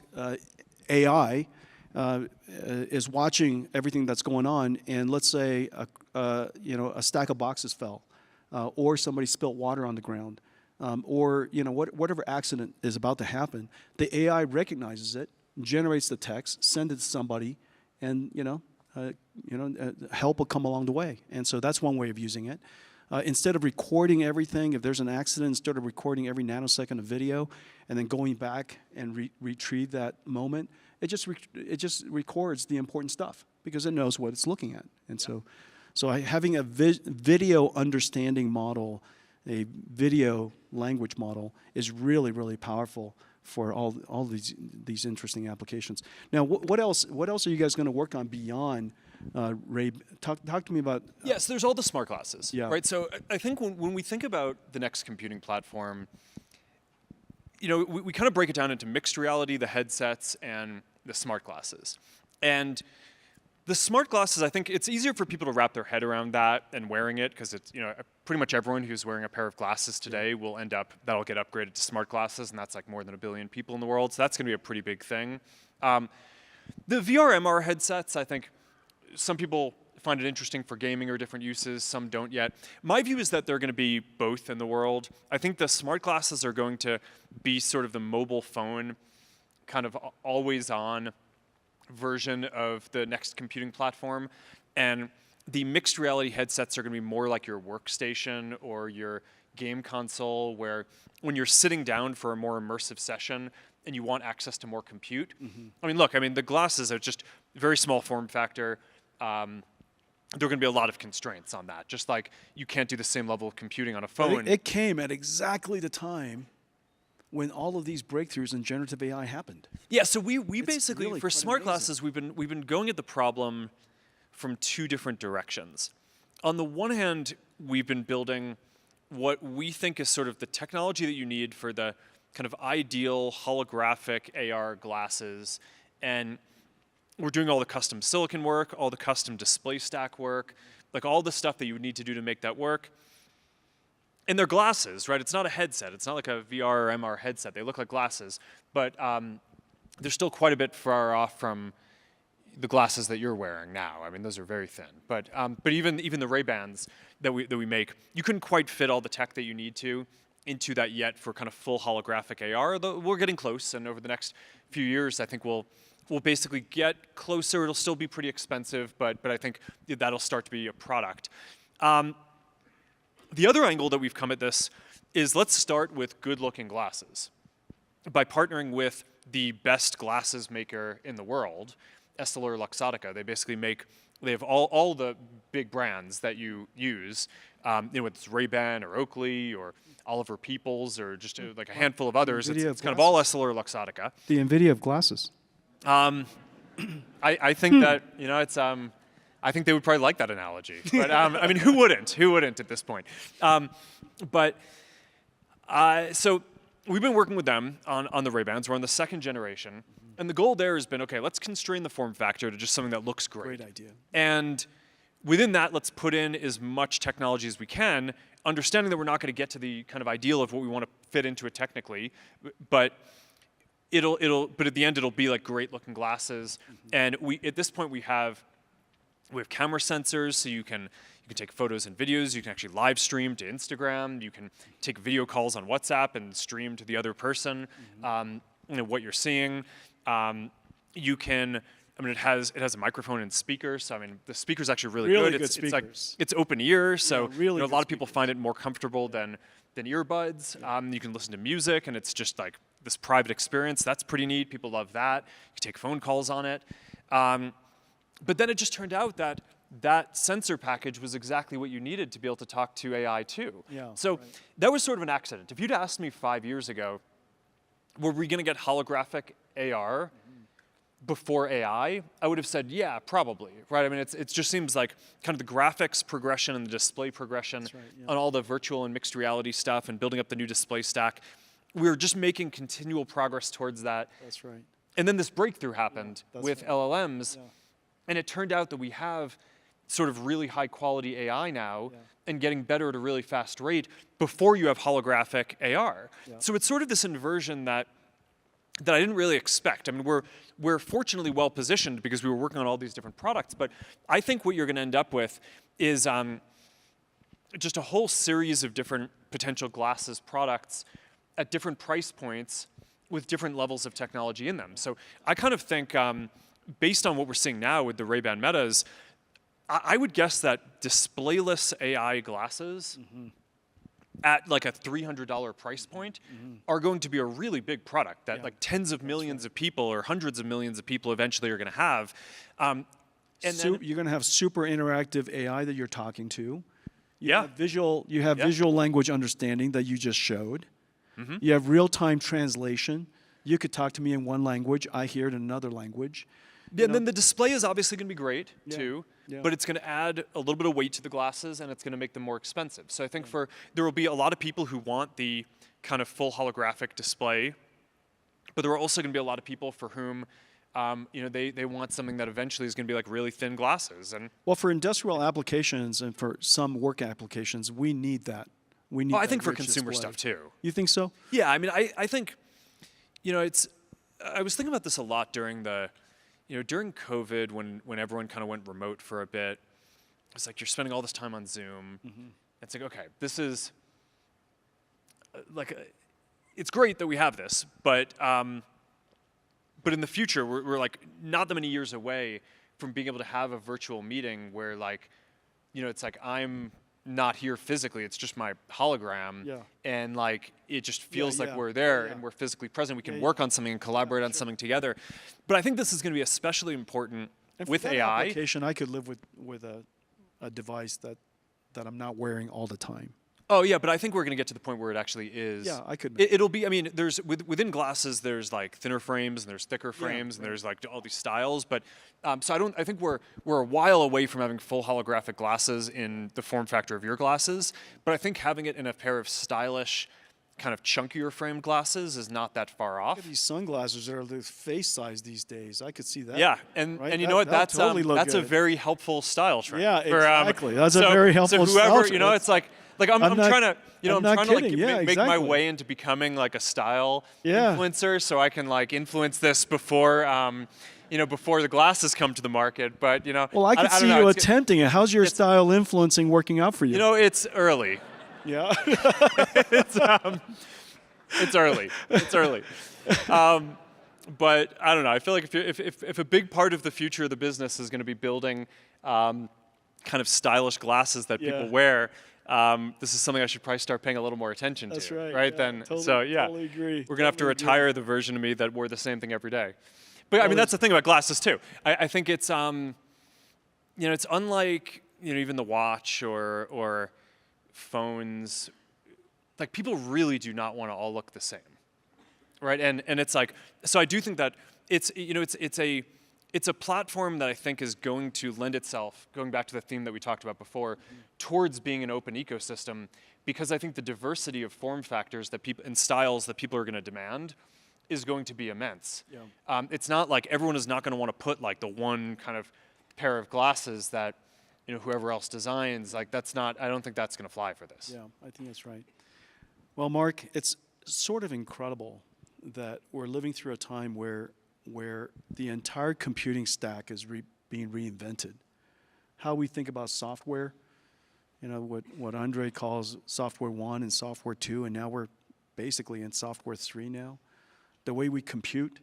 S1: AI is watching everything that's going on, and let's say a stack of boxes fell, or somebody spilled water on the ground, or whatever accident is about to happen, the AI recognizes it, generates the text, sends it to somebody, and help will come along the way. And so that's one way of using it. Instead of recording everything, if there's an accident, instead of recording every nanosecond of video and then going back and retrieve that moment, it just records the important stuff because it knows what it's looking at. And so having a video understanding model, a video language model, is really, really powerful for all these interesting applications. Now, what else are you guys going to work on beyond Ray? Talk to me about.
S2: Yes, there's all the smart glasses,
S1: yeah.
S2: right? So I think when we think about the next computing platform, we kind of break it down into mixed reality, the headsets, and the smart glasses. And the smart glasses, I think it's easier for people to wrap their head around that and wearing it, because it's, pretty much everyone who's wearing a pair of glasses today that'll get upgraded to smart glasses, and that's like more than 1 billion people in the world, so that's going to be a pretty big thing. The VR MR headsets, I think some people find it interesting for gaming or different uses, some don't yet. My view is that they're going to be both in the world. I think the smart glasses are going to be sort of the mobile phone, kind of always on version of the next computing platform, and the mixed reality headsets are going to be more like your workstation or your game console, where when you're sitting down for a more immersive session and you want access to more compute. I mean, the glasses are just very small form factor. There are going to be a lot of constraints on that, just like you can't do the same level of computing on a phone.
S1: It came at exactly the time when all of these breakthroughs in generative AI happened.
S2: Yeah, so we basically,
S1: really
S2: for smart
S1: amazing.
S2: glasses, we've been going at the problem from two different directions. On the one hand, we've been building what we think is sort of the technology that you need for the kind of ideal holographic AR glasses, and we're doing all the custom silicon work, all the custom display stack work, like all the stuff that you would need to do to make that work. And they're glasses, right? It's not a headset. It's not like a VR or MR headset. They look like glasses, but they're still quite a bit far off from the glasses that you're wearing now. I mean, those are very thin. But even the Ray-Bans that we make, you couldn't quite fit all the tech that you need to into that yet for kind of full holographic AR. Though we're getting close, and over the next few years, I think we'll basically get closer. It'll still be pretty expensive, but I think that'll start to be a product. The other angle that we've come at this is, let's start with good-looking glasses. By partnering with the best glasses maker in the world, EssilorLuxottica, they have all the big brands that you use, whether it's Ray-Ban or Oakley or Oliver Peoples or just like a handful of others. It's kind of all EssilorLuxottica.
S1: The nvidia of glasses.
S2: I think that, it's, I think they would probably like that analogy. But I mean, who wouldn't? Who wouldn't at this point? So we've been working with them on the Ray-Bans. We're on the second generation. And the goal there has been, okay, let's constrain the form factor to just something that looks great.
S1: Great idea.
S2: And within that, let's put in as much technology as we can, understanding that we're not going to get to the kind of ideal of what we want to fit into it technically, but but at the end, it'll be like great looking glasses. And at this point, we have camera sensors, so you can take photos and videos. You can actually live stream to Instagram. You can take video calls on WhatsApp and stream to the other person what you're seeing. You can. I mean, it has a microphone and speakers. So I mean, the speaker's actually really good.
S1: Good speakers.
S2: It's open ear, so
S1: really
S2: a lot of people find it more comfortable than earbuds. You can listen to music, and it's just like this private experience. That's pretty neat. People love that. You can take phone calls on it. But then it just turned out that sensor package was exactly what you needed to be able to talk to AI too.
S1: Yeah,
S2: so that was sort of an accident. If you'd asked me 5 years ago, were we going to get holographic AR before AI, I would have said, yeah, probably, right? I mean, it just seems like kind of the graphics progression and the display progression on all the virtual and mixed reality stuff and building up the new display stack. We're just making continual progress towards that.
S1: That's right.
S2: And then this breakthrough happened with LLMs, and it turned out that we have sort of really high quality AI now and getting better at a really fast rate before you have holographic AR. So it's sort of this inversion that I didn't really expect. I mean, we're fortunately well positioned because we were working on all these different products, but I think what you're going to end up with is just a whole series of different potential glasses products at different price points with different levels of technology in them. So I kind of think, based on what we're seeing now with the Ray-Ban Metas, I would guess that displayless AI glasses at like a $300 price point are going to be a really big product that like tens of millions of people or hundreds of millions of people eventually are going to have. And then
S1: You're going to have super interactive AI that you're talking to. You have visual language understanding that you just showed. You have real-time translation. You could talk to me in one language, I hear it in another language.
S2: And then the display is obviously going to be great too, but it's going to add a little bit of weight to the glasses and it's going to make them more expensive. So I think there will be a lot of people who want the kind of full holographic display, but there are also going to be a lot of people for whom they want something that eventually is going to be like really thin glasses. And
S1: well, for industrial applications and for some work applications, we need that. We need.
S2: I think for
S1: rich
S2: consumer
S1: display.
S2: stuff too.
S1: You think so?
S2: Yeah, I mean, I think, I was thinking about this a lot during during COVID when everyone kind of went remote for a bit. It's like you're spending all this time on Zoom. It's like, okay, this is it's great that we have this, but in the future, we're like not that many years away from being able to have a virtual meeting where it's like I'm not here physically, it's just my hologram, and like it just feels like we're there and we're physically present. We can work on something and collaborate on something together. But I think this is going to be especially important with
S1: for that
S2: AI.
S1: Application, I could live with a device that I'm not wearing all the time.
S2: Oh yeah, but I think we're going to get to the point where it actually is.
S1: Yeah, I could.
S2: It'll be. I mean, there's within glasses, there's like thinner frames and there's thicker frames and there's like all these styles. But so I think we're a while away from having full holographic glasses in the form factor of your glasses. But I think having it in a pair of stylish, kind of chunkier framed glasses is not that far off.
S1: Look at these sunglasses that are the face size these days. I could see that.
S2: Yeah, and you know what?
S1: That's totally
S2: that's a very helpful style trend.
S1: Yeah, exactly. That's a very helpful
S2: so whoever,
S1: style trend.
S2: It's like I'm trying to, make my
S1: exactly.
S2: way into becoming like a style influencer, so I can like influence this before, before the glasses come to the market. But
S1: well, I could see you attempting it. How's your style influencing working out for you?
S2: It's early.
S1: Yeah.
S2: It's early. It's early. But I don't know. I feel like if a big part of the future of the business is going to be building kind of stylish glasses that people wear. This is something I should probably start paying a little more attention to.
S1: That's right.
S2: Right
S1: Yeah,
S2: then,
S1: totally agree.
S2: We're gonna have to retire the version of me that wore the same thing every day. But I mean, that's the thing about glasses too. I think it's it's unlike even the watch or phones. Like people really do not want to all look the same, right? And it's like, so I do think that it's it's a platform that I think is going to lend itself, going back to the theme that we talked about before, towards being an open ecosystem, because I think the diversity of form factors that people and styles that people are going to demand is going to be immense.
S1: Yeah.
S2: It's not like everyone is not going to want to put like the one kind of pair of glasses that whoever else designs. Like that's not. I don't think that's going to fly for this.
S1: Yeah, I think that's right. Well, Mark, it's sort of incredible that we're living through a time where the entire computing stack is being reinvented. How we think about software, what Andre calls software 1 and software 2, and now we're basically in software 3 now. The way we compute,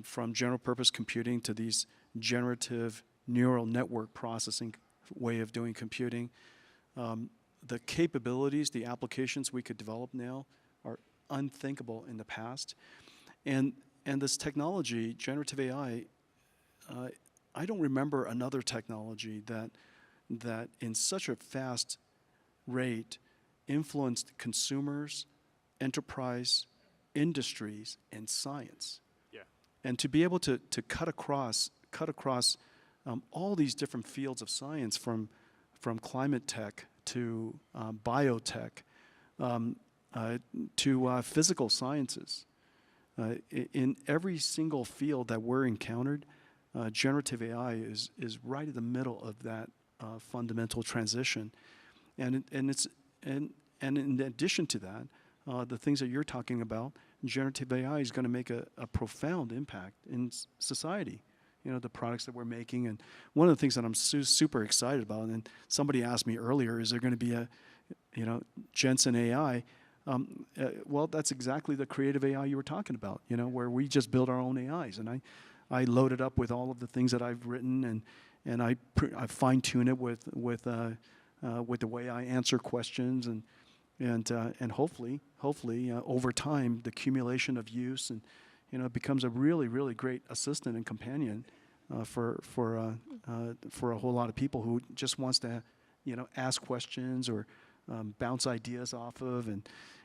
S1: from general purpose computing to these generative neural network processing way of doing computing, the capabilities, the applications we could develop now are unthinkable in the past. And this technology, generative AI, I don't remember another technology that in such a fast rate influenced consumers, enterprise, industries, and science.
S2: Yeah.
S1: And to be able to cut across all these different fields of science, from climate tech to biotech to physical sciences. In every single field that we're encountered, generative AI is right in the middle of that fundamental transition, and in addition to that, the things that you're talking about, generative AI is going to make a profound impact in society. The products that we're making, and one of the things that I'm super excited about, and somebody asked me earlier, is there going to be a, Jensen AI? Well, that's exactly the creative AI you were talking about, where we just build our own AIs. And I load it up with all of the things that I've written, and I fine tune it with the way I answer questions, and hopefully over time the accumulation of use, and it becomes a really, really great assistant and companion for a whole lot of people who just wants to ask questions or bounce ideas off of,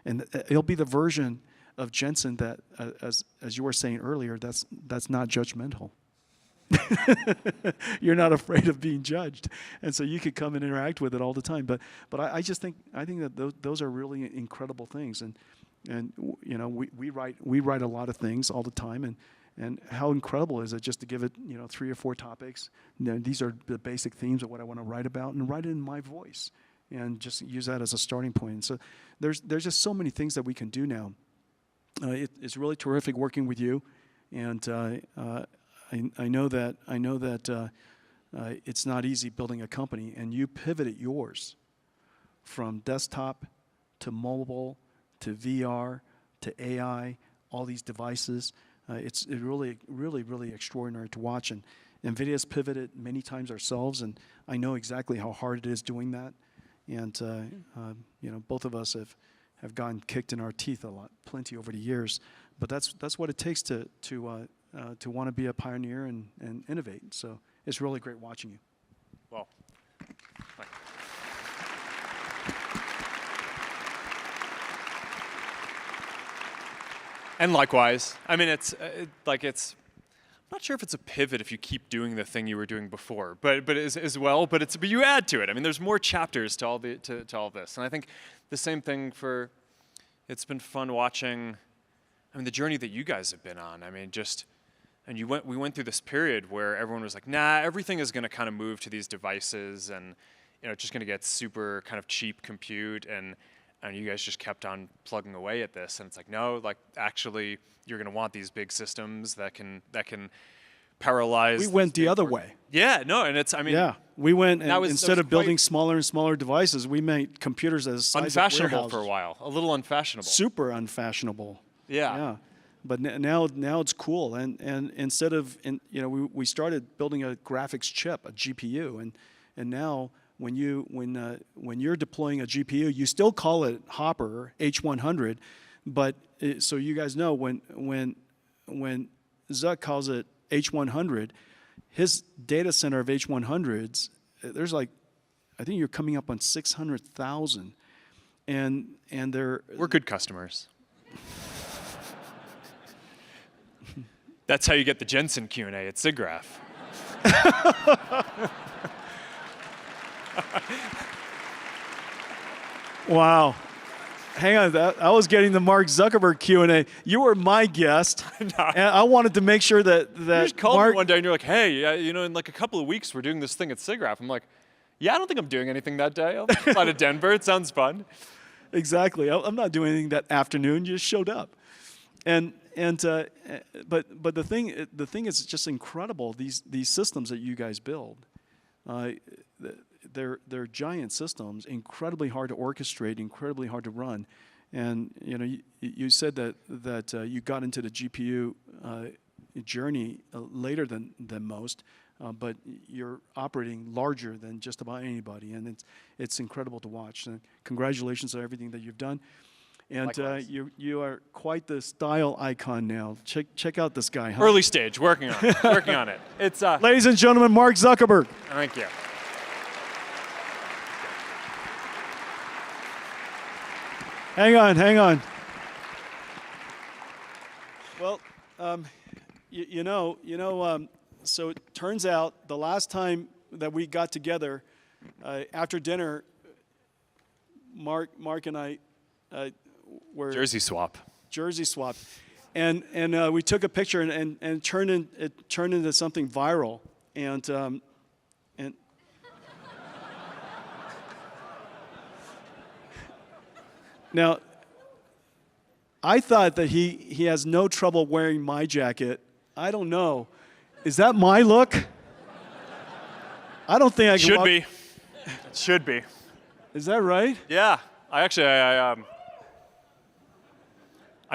S1: and it'll be the version of Jensen that, as you were saying earlier, that's not judgmental. You're not afraid of being judged, and so you could come and interact with it all the time. But I just think that those are really incredible things, and we write a lot of things all the time, and how incredible is it just to give it 3 or 4 topics. These are the basic themes of what I want to write about, and write it in my voice, and just use that as a starting point. And so there's just so many things that we can do now. It's really terrific working with you, and I know that it's not easy building a company, and you pivoted yours from desktop to mobile to VR to AI, all these devices. It's really, really, really extraordinary to watch. And NVIDIA's pivoted many times ourselves, and I know exactly how hard it is doing that. And both of us have gotten kicked in our teeth plenty over the years. But that's what it takes to want to be a pioneer and innovate. So it's really great watching you.
S2: Well, and likewise, I mean, it's I'm not sure if it's a pivot if you keep doing the thing you were doing before, but as well. But you add to it. I mean, there's more chapters to all this, and I think the same thing for. It's been fun watching. I mean, the journey that you guys have been on. I mean, we went through this period where everyone was like, nah, everything is going to kind of move to these devices, and it's just going to get super kind of cheap compute, and you guys just kept on plugging away at this, and it's like, no, like actually you're going to want these big systems that can parallelize.
S1: We went the other way.
S2: Yeah, no, and it's, I mean.
S1: Yeah, we went, and instead of building
S2: quite
S1: smaller and smaller devices, we made computers as size
S2: unfashionable
S1: of warehouses.
S2: for a while, a little unfashionable.
S1: Super unfashionable.
S2: Yeah.
S1: Yeah. But now it's cool, and instead of, we started building a graphics chip, a GPU, and now when you're deploying a GPU, you still call it Hopper H100, but so you guys know when Zuck calls it H100, his data center of H100s, there's like, I think you're coming up on 600,000, and we're
S2: good customers. That's how you get the Jensen Q&A at SIGGRAPH.
S1: Wow. Hang on, I was getting the Mark Zuckerberg Q&A. You were my guest, and I wanted to make sure that
S2: You just called
S1: Mark.
S2: me one day and you're like, hey, you know, in like a couple of weeks we're doing this thing at SIGGRAPH. I'm like, yeah, I don't think I'm doing anything that day. I'll fly to Denver. It sounds fun.
S1: Exactly. I'm not doing anything that afternoon. You just showed up, but the thing is just incredible. These systems that you guys build, they're giant systems, incredibly hard to orchestrate, incredibly hard to run, and you know you said that you got into the GPU journey later than most. But you're operating larger than just about anybody, and it's incredible to watch. And congratulations on everything that you've done. And you are quite the style icon now. Check out this guy. Huh?
S2: Early stage, working on it. Working on it. It's
S1: Ladies and gentlemen, Mark Zuckerberg.
S2: Thank you.
S1: Hang on. Well, so it turns out the last time that we got together after dinner, Mark and I were
S2: Jersey swap,
S1: and we took a picture and it turned into something viral, and now I thought that he has no trouble wearing my jacket. I don't know. Is that my look? I don't think I can.
S2: Should be. It should be.
S1: Is that right?
S2: Yeah. I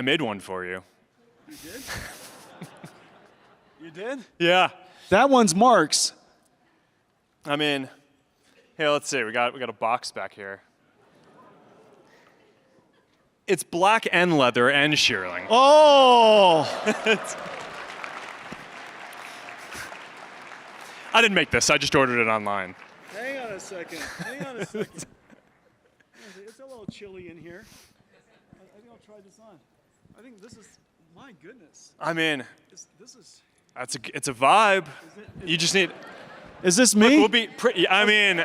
S2: made one for you.
S1: You did? You did?
S2: Yeah.
S1: That one's Mark's.
S2: I mean, hey, let's see. We got a box back here. It's black and leather and shearling.
S1: Oh!
S2: I didn't make this. I just ordered it online.
S1: Hang on a second. It's a little chilly in here. I think I'll try this on. I think this is, my goodness.
S2: I mean,
S1: This is.
S2: it's a vibe. You just need.
S1: Is this me?
S2: We'll be pretty. I mean,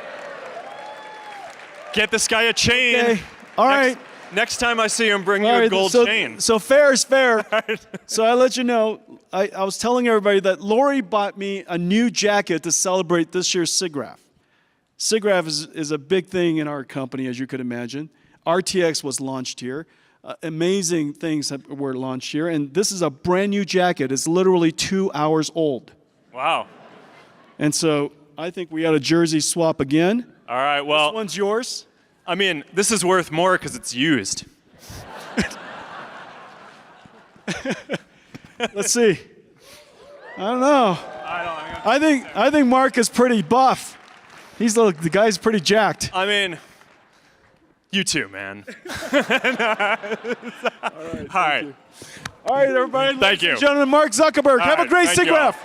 S2: get this guy a chain.
S1: Okay. All right.
S2: Next time I see him, bring you
S1: All
S2: a
S1: right,
S2: gold
S1: so,
S2: chain.
S1: So fair is fair. So I let you know, I was telling everybody that Lori bought me a new jacket to celebrate this year's SIGGRAPH. SIGGRAPH is a big thing in our company, as you could imagine. RTX was launched here. Amazing things were launched here. And this is a brand new jacket. It's literally 2 hours old.
S2: Wow.
S1: And so I think we got a jersey swap again.
S2: All right, well.
S1: This one's yours.
S2: I mean, this is worth more because it's used.
S1: Let's see. I don't know. I think Mark is pretty buff. The guy's pretty jacked.
S2: I mean, you too, man.
S1: All right.
S2: All right.
S1: All right, everybody.
S2: Thank you.
S1: Gentlemen, Mark Zuckerberg. Have a great
S2: thank you all.
S1: SIGGRAPH.